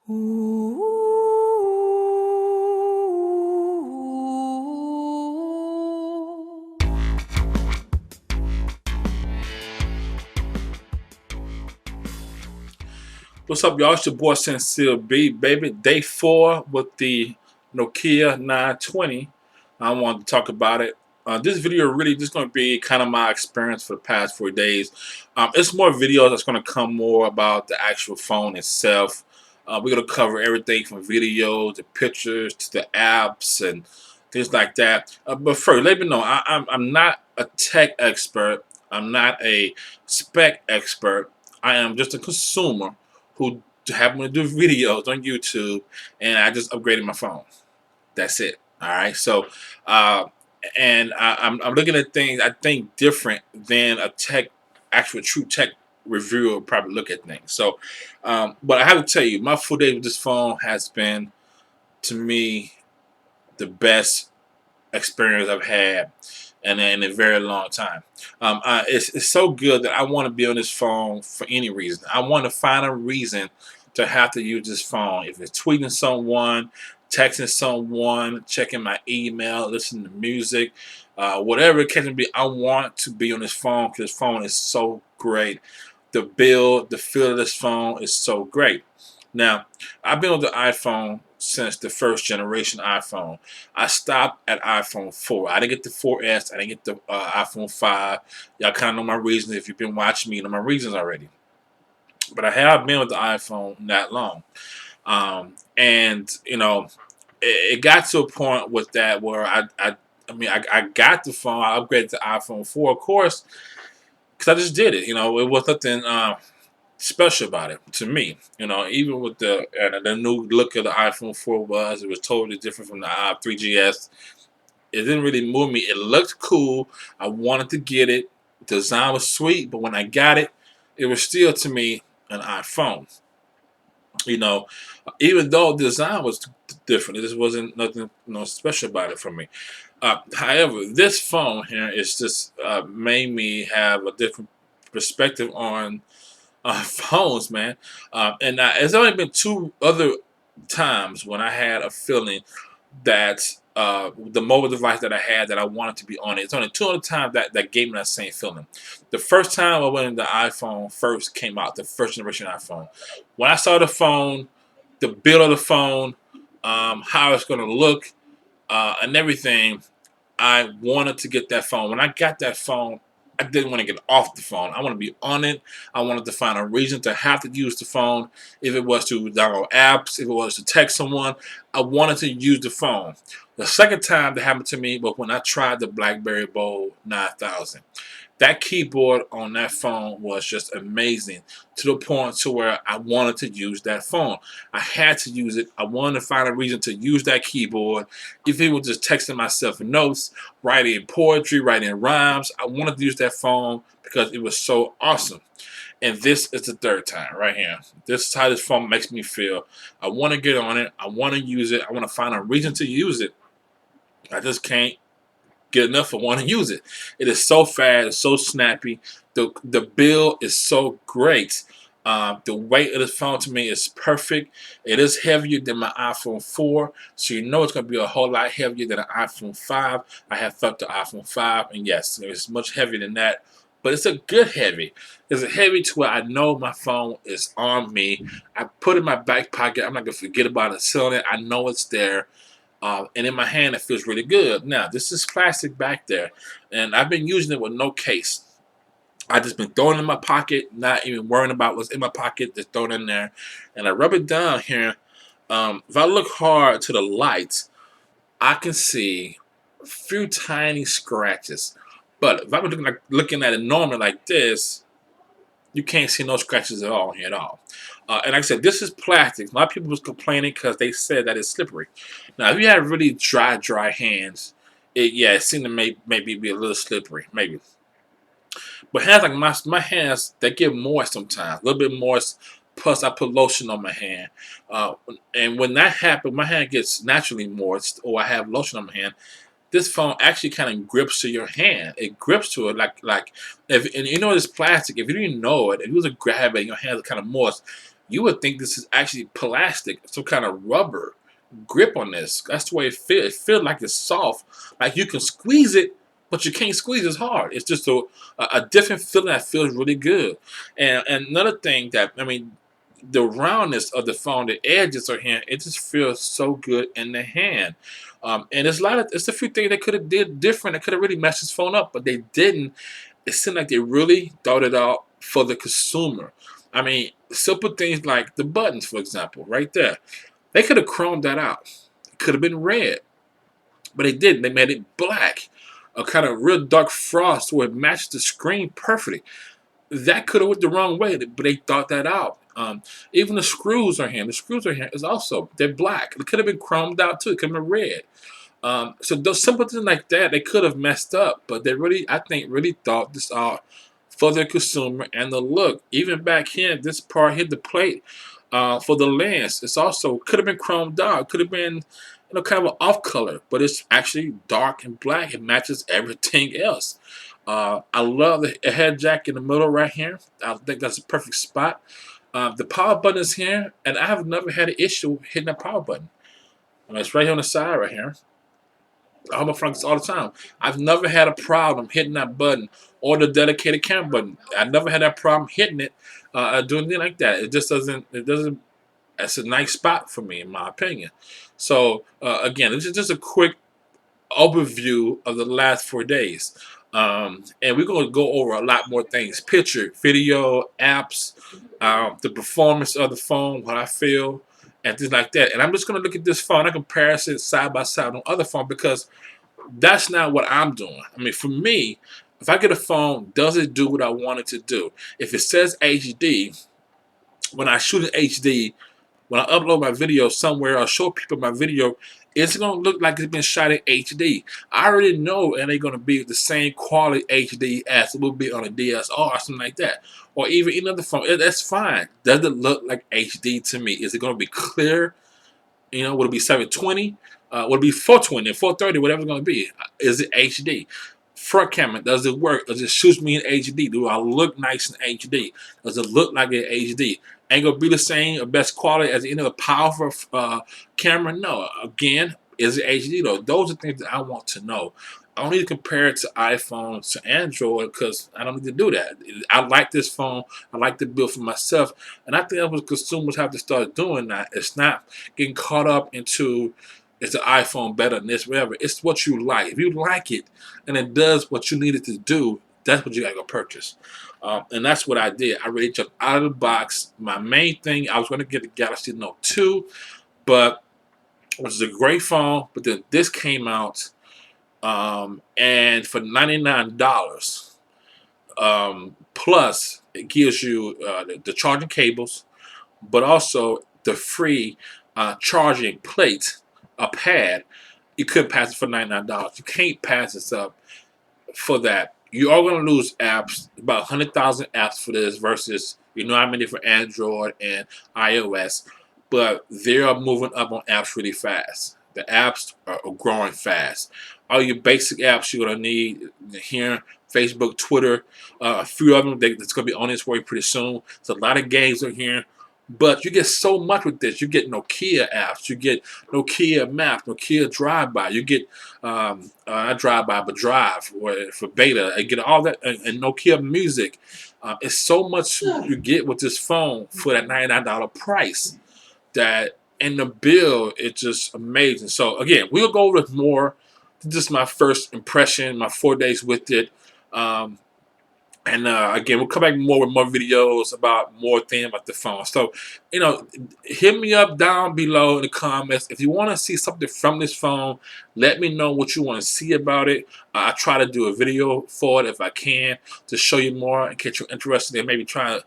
What's up, y'all? It's your boy Sincere B, baby. Day 4 with the Nokia 920. I wanted to talk about it. This video really just going to be kind of my experience for the past 4 days. It's more videos that's going to come more about the actual phone itself. We're going to cover everything from videos to pictures to the apps and things like that. But first, let me know, I'm not a tech expert. I'm not a spec expert. I am just a consumer who happen to do videos on YouTube, and I just upgraded my phone. That's it. All right. So, uh, I'm looking at things I think different than a actual true tech reviewer would probably look at things. So, but I have to tell you, my full day with this phone has been, to me, the best experience I've had in a very long time. It's so good that I want to be on this phone for any reason. I want to find a reason to have to use this phone. If it's tweeting someone, texting someone, checking my email, listening to music, whatever it can be, I want to be on this phone because this phone is so great. The build, the feel of this phone is so great. Now, I've been on the iPhone since the first generation iPhone. I stopped at iPhone 4. I didn't get the 4S. I didn't get the iPhone 5. Y'all kind of know my reasons. If you've been watching me, you know my reasons already. But I have been with the iPhone that long. And, you know, it got to a point with that where I got the phone. I upgraded to iPhone 4, of course, because I just did it. You know, it was nothing special about it to me. You know, even with the new look of the iPhone 4 it was totally different from the 3GS. It didn't really move me. It looked cool. I wanted to get it. The design was sweet, but when I got it, it was still to me an iPhone. You know, even though the design was different, it just wasn't nothing special about it for me. However, this phone here is just made me have a different perspective on phones, man. And it's only been 2 other times when I had a feeling that the mobile device that I had that I wanted to be on it. It's only 2 other times that gave me that same feeling. The first time I when the iPhone first came out, the first generation iPhone. When I saw the phone, the build of the phone, how it's going to look, and everything, I wanted to get that phone. When I got that phone, I didn't want to get off the phone. I want to be on it. I wanted to find a reason to have to use the phone. If it was to download apps, if it was to text someone, I wanted to use the phone. The second time that happened to me was when I tried the BlackBerry Bold 9000. That keyboard on that phone was just amazing to the point to where I wanted to use that phone. I had to use it. I wanted to find a reason to use that keyboard. If it was just texting myself notes, writing poetry, writing rhymes, I wanted to use that phone because it was so awesome. And this is the third time right here. This is how this phone makes me feel. I want to get on it. I want to use it. I want to find a reason to use it. I just can't get enough of want to use it. It is so fast, it's so snappy. The build is so great. The weight of the phone to me is perfect. It is heavier than my iPhone 4, so you know it's going to be a whole lot heavier than an iPhone 5. I have felt the iPhone 5, and yes, it's much heavier than that. But it's a good heavy. It's a heavy to where I know my phone is on me. I put it in my back pocket. I'm not going to forget about it. Selling it. I know it's there. And in my hand, it feels really good. Now, this is plastic back there, and I've been using it with no case. I just been throwing it in my pocket, not even worrying about what's in my pocket, just throw it in there. And I rub it down here. If I look hard to the light, I can see a few tiny scratches. But if I'm looking at it normally like this, you can't see no scratches at all here at all. And like I said, this is plastic. A lot of people was complaining because they said that it's slippery. Now, if you have really dry hands, it seemed to maybe be a little slippery, maybe. But hands like my hands, they get moist sometimes, a little bit moist. Plus, I put lotion on my hand, and when that happens, my hand gets naturally moist, or I have lotion on my hand. This phone actually kind of grips to your hand. It grips to it like if and you know it's plastic. If you didn't know it, if you was to grab it, and your hands are kind of moist. you would think this is actually plastic, some kind of rubber grip on this. That's the way it feels. It feels like it's soft, like you can squeeze it, but you can't squeeze as hard. It's just a different feeling that feels really good. And another thing that, I mean, the roundness of the phone, the edges are here. It just feels so good in the hand. And it's a few things they could have did different. They could have really messed this phone up, but they didn't. It seemed like they really thought it out for the consumer. I mean, simple things like the buttons, for example, right there. They could have chromed that out. It could have been red, but they didn't. They made it black, a kind of real dark frost where it matched the screen perfectly. That could have went the wrong way, but they thought that out. Even the screws are here. The screws are here is also, they're black. It could have been chromed out too. It could have been red. So those simple things like that, they could have messed up, but they really, I think, really thought this out for the consumer and the look. Even back here, this part hit the plate for the lens. It's also could have been chromed out. Could have been, kind of an off color, but it's actually dark and black. It matches everything else. I love the head jack in the middle right here. I think that's a perfect spot. The power button is here, and I have never had an issue hitting that power button. It's right here on the side right here. I hold my phone all the time. I've never had a problem hitting that button or the dedicated camera button. I've never had that problem hitting it, doing anything like that. It just doesn't. It doesn't. It's a nice spot for me, in my opinion. So again, this is just a quick overview of the last 4 days. And we're going to go over a lot more things: picture, video, apps, the performance of the phone, what I feel, and things like that. And I'm just going to look at this phone. I compare it side by side on other phone because that's not what I'm doing. I mean, for me, if I get a phone, does it do what I want it to do? If it says HD, when I shoot in HD, when I upload my video somewhere or show people my video, it's going to look like it's been shot in HD. I already know it ain't going to be the same quality HD as it will be on a DSLR or something like that. Or even any other phone. That's fine. Does it look like HD to me? Is it going to be clear? Would it be 720? Would it be 420, 430, whatever it's going to be? Is it HD? Front camera, does it work? Does it shoot me in HD? Do I look nice in HD? Does it look like an HD? Ain't gonna be the same or best quality as any other powerful camera? No. Again, is it HD though? Those are things that I want to know. I don't need to compare it to iPhone to Android because I don't need to do that. I like this phone. I like the build for myself, and I think that's what consumers have to start doing. Now, it's not getting caught up into is the iPhone better than this, whatever. It's what you like. If you like it and it does what you need it to do, that's what you gotta go purchase. And that's what I did. I really jumped out of the box. My main thing, I was going to get the Galaxy Note 2, but which is a great phone. But then this came out, and for $99, plus it gives you the charging cables, but also the free charging plate, a pad. You could pass it for $99. You can't pass this up for that. You are going to lose apps, about 100,000 apps for this versus, how many for Android and iOS, but they are moving up on apps really fast. The apps are growing fast. All your basic apps you're going to need here, Facebook, Twitter, a few of them that's going to be on its way pretty soon. So a lot of games are here. But you get so much with this. You get Nokia apps. You get Nokia Maps, Nokia Drive-By. You get not Drive-By, but Drive for beta. You get all that and Nokia Music. It's so much you get with this phone for that $99 price. That in the bill, it's just amazing. So again, we'll go over more. This is my first impression, my 4 days with it. And again, we'll come back more with more videos about more things about the phone. So, hit me up down below in the comments. If you want to see something from this phone, let me know what you want to see about it. I try to do a video for it if I can to show you more in case you're interested in maybe trying to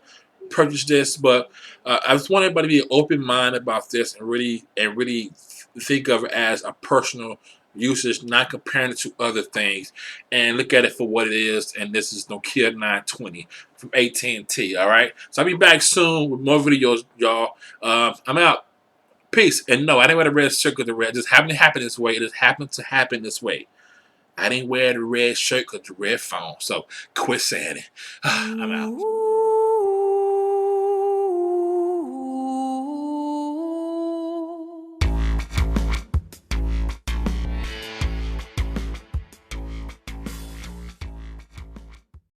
purchase this. But I just want everybody to be open minded about this and really think of it as a personal usage, not comparing it to other things, and look at it for what it is. And this is Nokia 920 from AT&T. All right, so I'll be back soon with more videos, y'all. I'm out. Peace. And no, I didn't wear the red shirt because the red just happened to happen this way. It just happened to happen this way. I didn't wear the red shirt because the red phone. So quit saying it. I'm out.